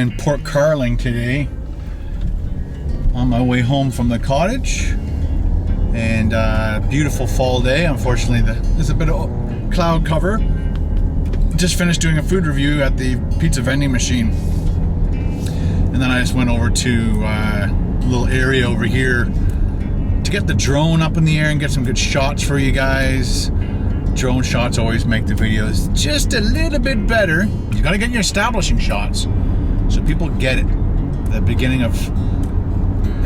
in Port Carling today on my way home from the cottage, and beautiful fall day. Unfortunately, there's a bit of cloud cover. Just finished doing a food review at the pizza vending machine, and then I just went over to a little area over here to get the drone up in the air and get some good shots for you guys. Drone shots always make the videos just a little bit better. You gotta get your establishing shots so people get it. The beginning of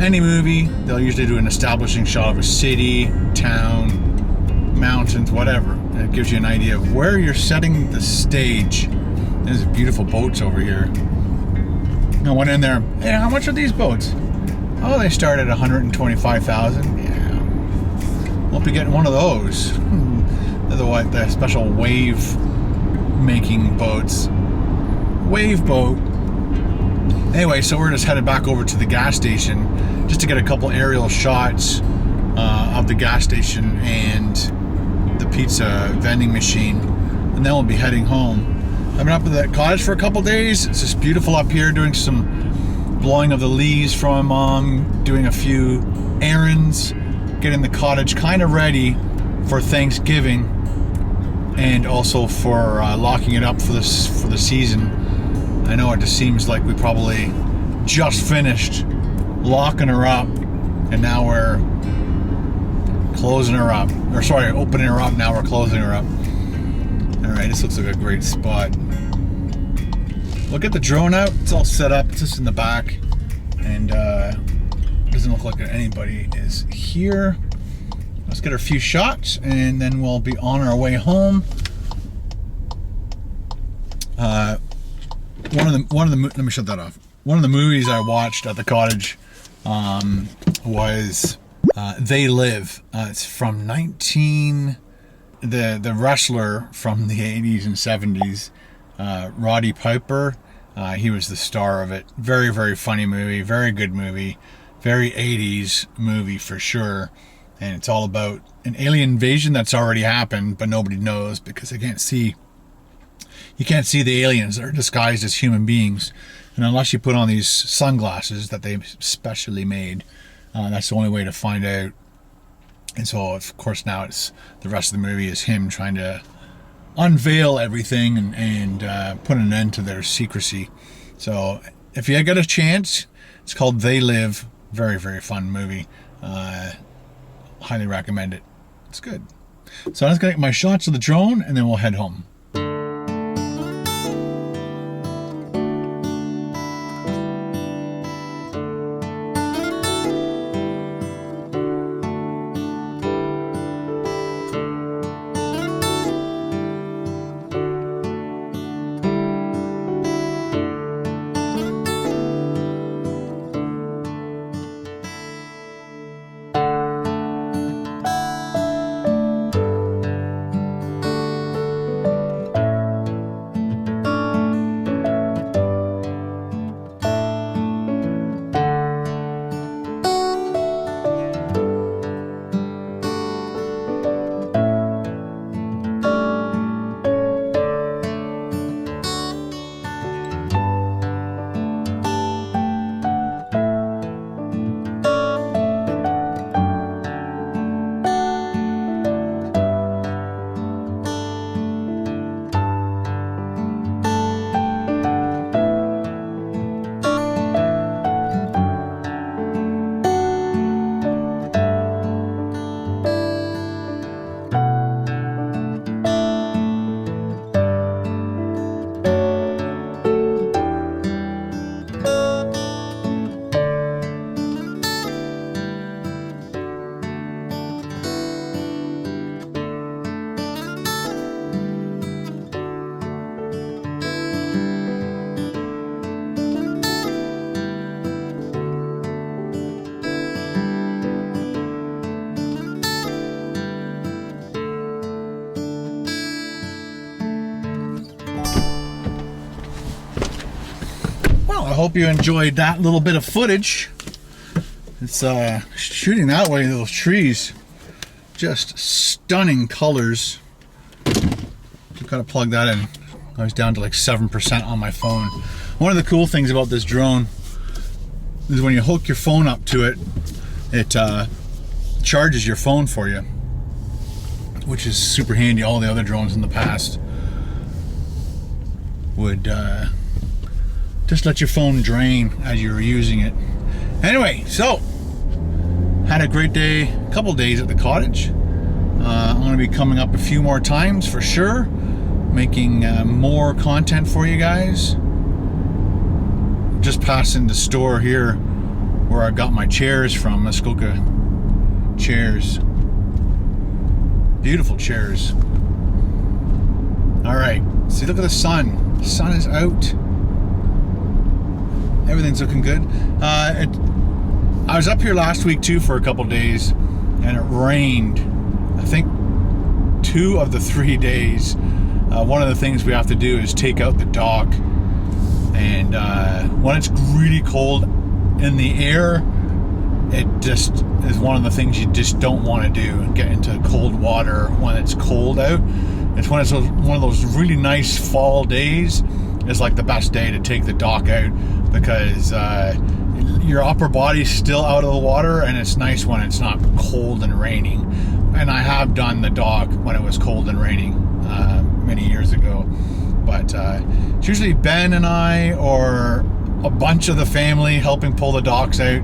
any movie, they'll usually do an establishing shot of a city, town, mountains, whatever. And it gives you an idea of where you're setting the stage. There's beautiful boats over here. I went in there, hey, how much are these boats? Oh, they start at 125,000. Yeah, won't be getting one of those. They're the special wave making boats. Wave boat. Anyway, so we're just headed back over to the gas station just to get a couple aerial shots of the gas station and the pizza vending machine, and then we'll be heading home. I've been up at the cottage for a couple days. It's just beautiful up here, doing some blowing of the leaves from my mom, doing a few errands, getting the cottage kind of ready for Thanksgiving, and also for locking it up for the season. I know it just seems like we probably just finished locking her up, and now we're closing her up. Or sorry, opening her up, now we're closing her up. Alright, this looks like a great spot. We'll get the drone out. It's all set up. It's just in the back. And doesn't look like anybody is here. Let's get a few shots, and then we'll be on our way home. Let me shut that off. One of the movies I watched at the cottage was They Live. It's from the wrestler from the 80s and 70s, Roddy Piper. He was the star of it. Very, very funny movie. Very good movie. Very 80s movie for sure. And it's all about an alien invasion that's already happened, but nobody knows because they can't see. You can't see the aliens. They're disguised as human beings. And unless you put on these sunglasses that they've specially made, that's the only way to find out. And so, of course, now it's the rest of the movie is him trying to unveil everything and put an end to their secrecy. So if you get a chance, it's called They Live. Very, very fun movie. Highly recommend it. It's good. So I'm just going to get my shots of the drone, and then we'll head home. hope you enjoyed that little bit of footage. It's shooting that way, those trees, just stunning colors. Just gotta plug that in. I was down to like 7% on my phone. One of the cool things about this drone is when you hook your phone up to it, it charges your phone for you, which is super handy. All the other drones in the past would just let your phone drain as you were using it. Anyway, so had a great day, a couple days at the cottage. I'm going to be coming up a few more times for sure, making more content for you guys. Just passing the store here where I got my chairs from, Muskoka chairs. Beautiful chairs. All right, see, look at the sun. The sun is out. Everything's looking good. I was up here last week too for a couple days, and it rained. I think 2 of the 3 days. One of the things we have to do is take out the dock, and when it's really cold in the air, it just is one of the things you just don't want to do, and get into cold water when it's cold out. It's when it's one of those really nice fall days. It's like the best day to take the dock out, because your upper body's still out of the water, and it's nice when it's not cold and raining. And I have done the dock when it was cold and raining many years ago, but it's usually Ben and I, or a bunch of the family, helping pull the docks out.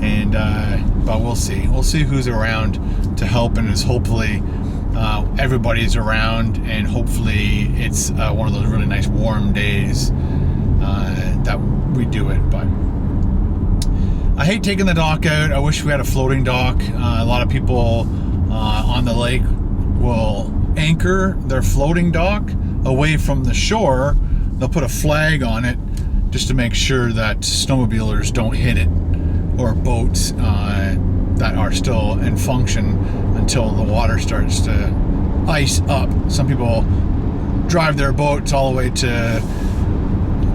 And but we'll see who's around to help, and is hopefully everybody's around, and hopefully it's one of those really nice warm days that we do it. But I hate taking the dock out. I wish we had a floating dock. A lot of people on the lake will anchor their floating dock away from the shore. They'll put a flag on it just to make sure that snowmobilers don't hit it, or boats that are still in function until the water starts to ice up. Some people drive their boats all the way to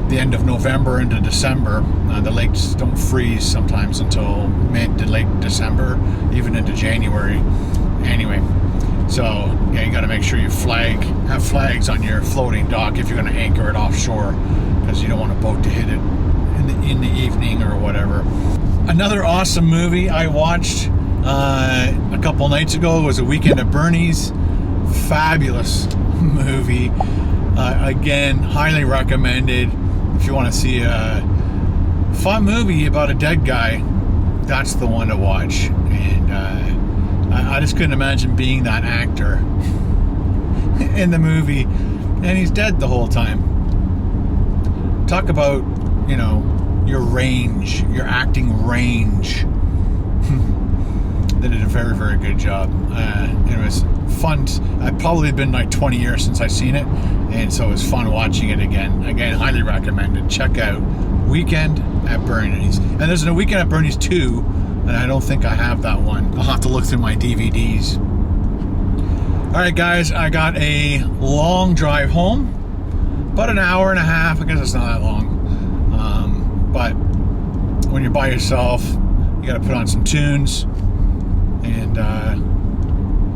the end of November into December. The lakes don't freeze sometimes until mid to late December, even into January. Anyway, so yeah, you got to make sure you have flags on your floating dock if you're going to anchor it offshore, because you don't want a boat to hit it in the evening or whatever. Another awesome movie I watched a couple nights ago was A Weekend at Bernie's. Fabulous movie. Again, highly recommended. If you want to see a fun movie about a dead guy, that's the one to watch. And I just couldn't imagine being that actor in the movie, and he's dead the whole time. Talk about, your range, your acting range. They did a very, very good job. It was fun. I've probably been like 20 years since I've seen it, and so it was fun watching it again. Again, highly recommended. Check out Weekend at Bernie's. And there's a Weekend at Bernie's 2, and I don't think I have that one. I'll have to look through my DVDs. All right, guys, I got a long drive home. About an hour and a half. I guess it's not that long. But when you're by yourself, you got to put on some tunes and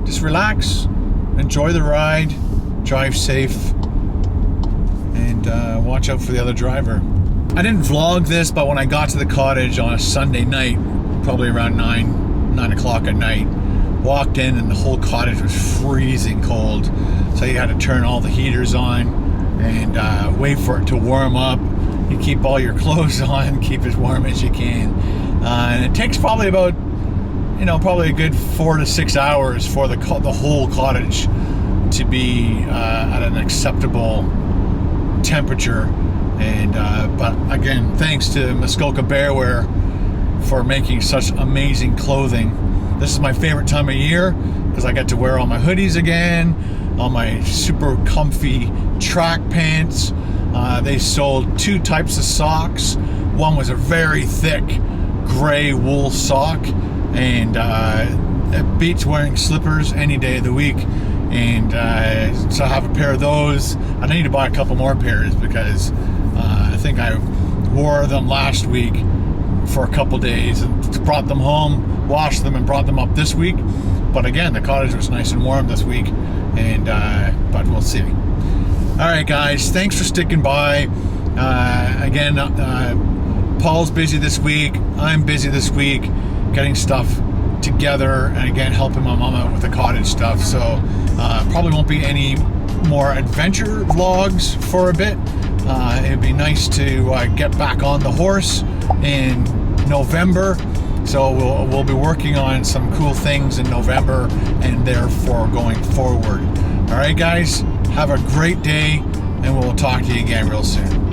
just relax, enjoy the ride, drive safe, and watch out for the other driver. I didn't vlog this, but when I got to the cottage on a Sunday night, probably around 9 o'clock at night, walked in and the whole cottage was freezing cold. So you had to turn all the heaters on and wait for it to warm up. You keep all your clothes on, keep as warm as you can. And it takes probably about, probably a good 4 to 6 hours for the whole cottage to be at an acceptable temperature. And but again, thanks to Muskoka Bearwear for making such amazing clothing. This is my favorite time of year because I get to wear all my hoodies again, all my super comfy track pants. They sold 2 types of socks. One was a very thick gray wool sock, and it beats wearing slippers any day of the week. And so I have a pair of those. I need to buy a couple more pairs because I think I wore them last week for a couple days and brought them home, washed them, and brought them up this week. But again, the cottage was nice and warm this week, and but we'll see. All right, guys, thanks for sticking by. Again, Paul's busy this week. I'm busy this week getting stuff together, and again helping my mom out with the cottage stuff. So probably won't be any more adventure vlogs for a bit. It'd be nice to get back on the horse in November. So we'll be working on some cool things in November and therefore going forward. All right, guys, have a great day, and we'll talk to you again real soon.